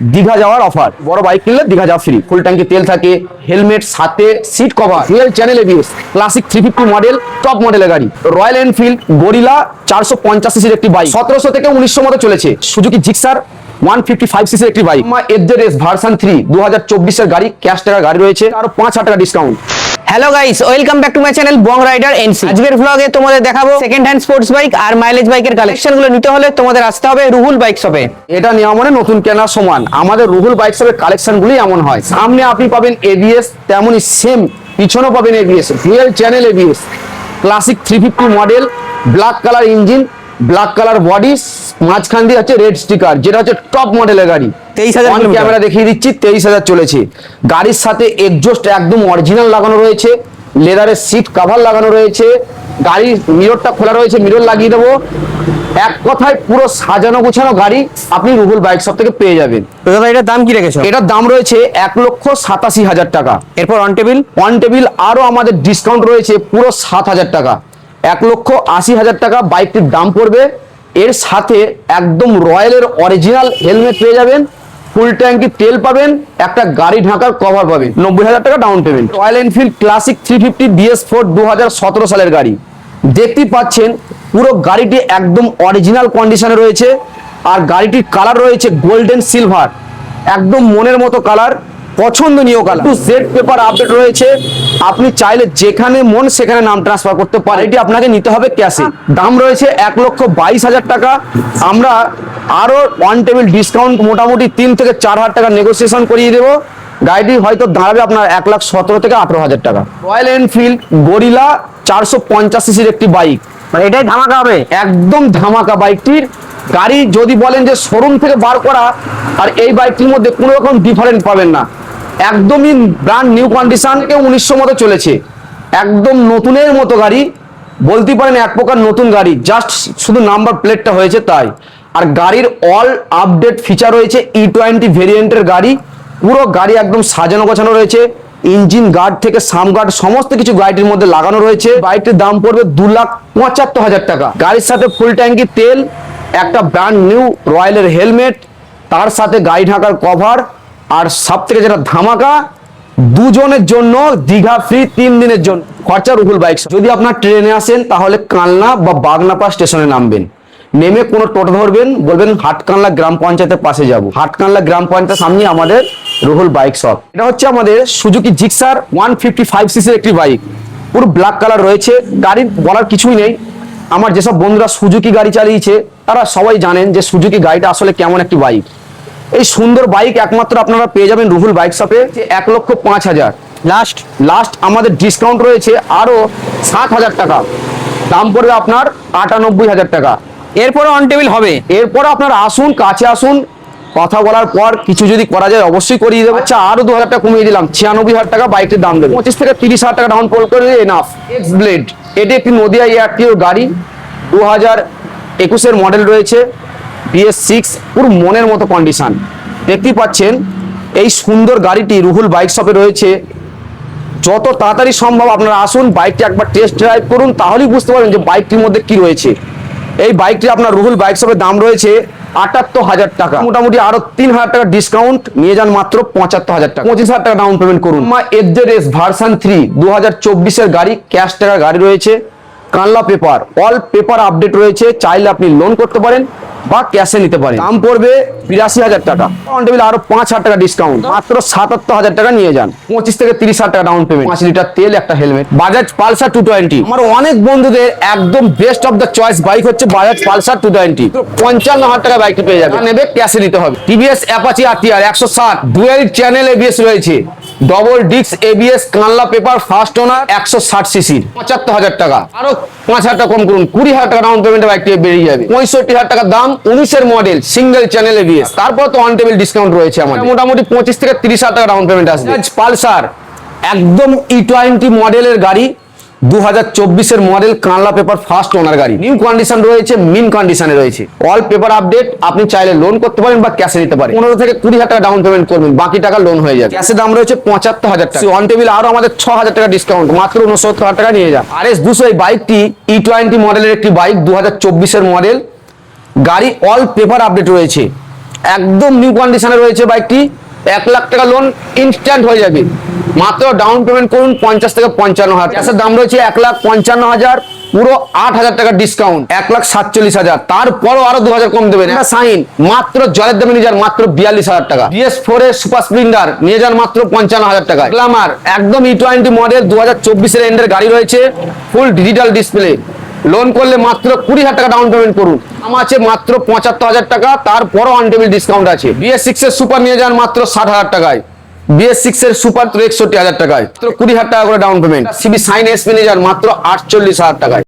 দীঘা যাওয়ার অফার। বড় বাইক কিনলে দীঘা যাওয়া ফ্রি, ফুল ট্যাঙ্কি তেল থাকে, হেলমেট সাথে, seat cover, dual channel ABS, classic 350 model, top মডেলের গাড়ি। রয়্যাল এনফিল্ড গরিলা 450 সিসির একটি বাইক, 1700 থেকে 1900 মতো চলেছে। সুজুকি জিক্সার 155 সিসির একটি বাইক। এফজেডএস ভার্সন 3 2024 এর গাড়ি, ক্যাশ টাকার গাড়ি রয়েছে, আরো 5000 টাকা discount. Hello guys, welcome back to my channel Bong Rider NC. আজকের ব্লগে তোমাদের দেখাবো সেকেন্ড হ্যান্ড স্পোর্টস বাইক আর মাইলেজ বাইকের কালেকশনগুলো নিতে হলে তোমাদের আসতে হবে রুহুল বাইক শপে। এটা নেওয়া মানে নতুন কেনার সমান। আমাদের রুহুল বাইক শপের কালেকশনগুলি এমন হয়, সামনে আপনি পাবেন এবিএস, তেমনই সেম পিছনেও পাবেন ABS, dual channel ABS, classic 350 model, black colour engine, black colour body, মাঝখান দিয়ে হচ্ছে রেড স্টিকার, যেটা হচ্ছে টপ মডেলের গাড়ি। 23,000 ক্যামেরা দেখিয়ে দিচ্ছি, 23,000 চলেছে। গাড়ির সাথে এক্সজস্ট একদম অরিজিনাল লাগানো রয়েছে, লেদারের সিট কভার লাগানো রয়েছে, গাড়ির মিররটা খোলা রয়েছে, মিরর লাগিয়ে দেবো। এক কথায় পুরো সাজানো গোছানো গাড়ি আপনি রুহুল বাইক শপ থেকে পেয়ে যাবেন। তো দাদা এটার দাম কি রেখেছো? এটার দাম রয়েছে 1,87,000 টাকা। এরপর অন টেবিল অন টেবিল আরো আমাদের ডিসকাউন্ট রয়েছে পুরো 7,000 টাকা, 1,80,000 টাকা বাইকটির দাম পড়বে। এর সাথে একদম রয়্যালের অরিজিনাল হেলমেট পেয়ে যাবেন, ফুল ট্যাঙ্কি তেল পাবেন, একটা গাড়ি ঢাকার কভার পাবেন, 90,000 টাকা down payment. Royal Enfield classic 350 BS4 2017 সালের গাড়ি দেখতেই পাচ্ছেন। পুরো গাড়িটি একদম অরিজিনাল কন্ডিশনে রয়েছে, আর গাড়িটির কালার রয়েছে গোল্ডেন সিলভার, একদম মনের মতো কালার, পছন্দনীয় colour. To Z paper update রয়েছে, আপনি চাইলে যেখানে মন সেখানে নাম ট্রান্সফার করতে পারেন। এটি আপনাকে নিতে হবে ক্যাশে। দাম রয়েছে 1,22,000 টাকা। আমরা আরো ওয়ান টেবিল ডিসকাউন্ট মোটামুটি 3 থেকে 4,000 টাকা নেগোসিয়েশন করিয়ে দেবো। গাড়িটি হয়তো দাঁড়াবে আপনার 1,17,000 থেকে 18,000 টাকা। রয়্যাল এনফিল্ড গরিলা 450 সিসির একটি বাইক, মানে এটাই ধামাকা হবে, একদম ধামাকা। বাইকটির গাড়ি যদি বলেন যে শোরুম থেকে বার করা, আর এই বাইকটির মধ্যে কোনো রকম ডিফারেন্ট পাবেন না। একদমই ব্র্যান্ড নিউ কন্ডিশন, 1900 মতো চলেছে, একদম নতুনের মতো গাড়ি বলতে পারেন, এক প্রকার নতুন গাড়ি, জাস্ট শুধু নাম্বার প্লেটটা হয়েছে তাই। আর গাড়ির অল আপডেট ফিচার রয়েছে, E20 ভেরিয়েন্টের গাড়ি। পুরো গাড়ি একদম সাজানো গোছানো রয়েছে, ইঞ্জিন গার্ড থেকে সাম গার্ড সমস্ত কিছু গাড়িটির মধ্যে লাগানো রয়েছে। বাইকটির দাম পড়বে 2,75,000 টাকা। গাড়ির সাথে ফুল ট্যাঙ্কি তেল, একটা ব্র্যান্ড নিউ রয়্যালের হেলমেট, তার সাথে গাড়ি ঢাকার কভার, আর সব থেকে যেটা ধামাকা, দুজনের জন্য দীঘা ফ্রি 3 দিনের জন্য খরচা রুহুল বাইক। যদি আপনার ট্রেনে আসেন তাহলে কালনা বা বাগনাপা স্টেশনে নামবেন, নেমে কোনো টোটো ধরবেন, বলবেন হাটকানলা গ্রাম পঞ্চায়েতের পাশে যাব। হাটকানলা গ্রাম পঞ্চায়েতের সামনে আমাদের রুহুল বাইক শপ। এটা হচ্ছে আমাদের সুজুকি জিক্সার 155 সিসির একটি বাইক, পুরো ব্ল্যাক কালার রয়েছে। গাড়ির বলার কিছুই নেই। আমার যেসব বন্ধুরা সুজুকি গাড়ি চালিয়েছে তারা সবাই জানেন যে সুজুকি গাড়িটা আসলে কেমন একটি বাইক। এই সুন্দর বাইক একমাত্র আপনারা পেয়ে যাবেন রুহুল বাইক শপে। 1,05,000 লাস্ট আমাদের ডিসকাউন্ট রয়েছে আরো 7,000 টাকা, দাম পড়বে আপনার 98,000 টাকা। এরপর অন টেবিল হবে। এরপর আপনারা আসুন, কাছে আসুন, কথা বলার পর কিছু যদি করা যায় অবশ্যই করিয়ে দেবো। আচ্ছা, আরো 2,000 টাকা কমিয়ে দিলাম, 96,000 টাকা বাইকটির দাম দেবে। 25 থেকে 30,000 টাকা ডাউন পেমেন্ট করে এনাফ। এক্স ব্লেড, এটি একটি নদিয়া এয়ারটিও গাড়ি, 2021 এর মডেল রয়েছে, BS6, পুরো মনের মতো কন্ডিশন। দেখতেই পাচ্ছেন এই সুন্দর গাড়িটি রুহুল বাইক শপে রয়েছে। যত তাড়াতাড়ি সম্ভব আপনারা আসুন, বাইকটি একবার টেস্ট ড্রাইভ করুন, তাহলেই বুঝতে পারবেন যে বাইকটির মধ্যে কি রয়েছে। এই বাইকটি আপনার রুহুল বাইক শপের দাম রয়েছে 78,000 টাকা, মোটামুটি আরো 3,000 টাকা ডিসকাউন্ট নিয়ে যান মাত্র 75,000 টাকা। 25,000 টাকা ডাউন পেমেন্ট করুন। এফজেডএস ভার্সন 3 2024 এর গাড়ি, ক্যাশ টাকার গাড়ি রয়েছে, কানলা পেপার, অল পেপার আপডেট রয়েছে। চাইলে আপনি লোন করতে পারেন বা ক্যাশে নিতে পারেন। দাম পড়বে 82,000 টাকা। অন টেবিল আরো 5,000 টাকা ডিসকাউন্ট, মাত্র 77,000 টাকা নিয়ে যান। 25 থেকে 30,000 টাকা ডাউন পেমেন্ট, 5 লিটার তেল, একটা হেলমেট। বাজাজ পালসার 220, আমার অনেক বন্ধুদের একদম best of the choice bike হচ্ছে বাজাজ পালসার 220। 55,000 টাকা বাইকটি পেয়ে যাবে, নেবে ক্যাশে নিতে হবে। TVS Apache RTR 160, dual channel ABS রয়েছে, ডবল ডিস্ক এবিএস, কানলা পেপার, ফার্স্ট ওনার, 160 সিসির, 75,000 টাকা। আরো 5,000 টাকা কম করুন, 20,000 টাকা ডাউন পেমেন্টে বাইকটি বেরিয়ে যাবে। 65,000 টাকা দাম, 19 এর মডেল, সিঙ্গেল চ্যানেল এবিএস। তারপর তো অন টেবিল ডিসকাউন্ট রয়েছে আমাদের, মোটামুটি 25 থেকে 30,000 টাকা ডাউন পেমেন্ট আসবে। পালসার একদম E20 মডেলের গাড়ি, 2024 এর মডেল, কানলা পেপার, ফার্স্ট ওনার গাড়ি, নিউ কন্ডিশন রয়েছে, মিন কন্ডিশনে রয়েছে, অল পেপার আপডেট। আপনি চাইলে লোন করতে পারেন বা ক্যাশে নিতে পারেন। 15 থেকে 20,000 টাকা ডাউন পেমেন্ট করবেন, বাকি টাকা লোন হয়ে যাবে। ক্যাশে দাম রয়েছে 75,000 টাকা। অন টেবিল আরো আমাদের 6,000 টাকা ডিসকাউন্ট, মাত্র 69,000 টাকা নিয়ে যান। RS200 এই বাইকটি E20 মডেলের একটি বাইক, 2024 এর মডেল গাড়ি, অল পেপার আপডেট রয়েছে, একদম নিউ কন্ডিশনে রয়েছে বাইকটি। 1 লাখ টাকা লোন ইনস্ট্যান্ট হয়ে যাবে। মাত্র ডাউন পেমেন্ট করুন 50 থেকে 55 হাজার। গ্যাসের দাম রয়েছে 1,55,000, পুরো 8,000 টাকা ডিসকাউন্ট, 1,47,000। তারপরও আরো 2,000 কম দেবেন। সাইন মাত্র জলের দামে নিয়ে যান মাত্র 42,000 টাকা। BS4 এর সুপার স্প্লেন্ডার নিয়ে যান মাত্র 55,000 টাকা। গ্ল্যামার একদম E20 মডেল 2024 এর এন্ডের গাড়ি রয়েছে, ফুল ডিজিটাল ডিসপ্লে, লোন করলে মাত্র 20,000 টাকা ডাউন পেমেন্ট করুন। আমার আছে মাত্র 75,000 টাকা, তারপরও অন টেবিল ডিসকাউন্ট আছে। BS6 এর সুপার নিয়ে যান মাত্র 60,000 টাকায়। BS6 এর সুপার 61,000 টাকায়, মাত্র 20,000 টাকা করে down payment. CB Shine SP নিয়ে যান মাত্র 48,000 টাকায়।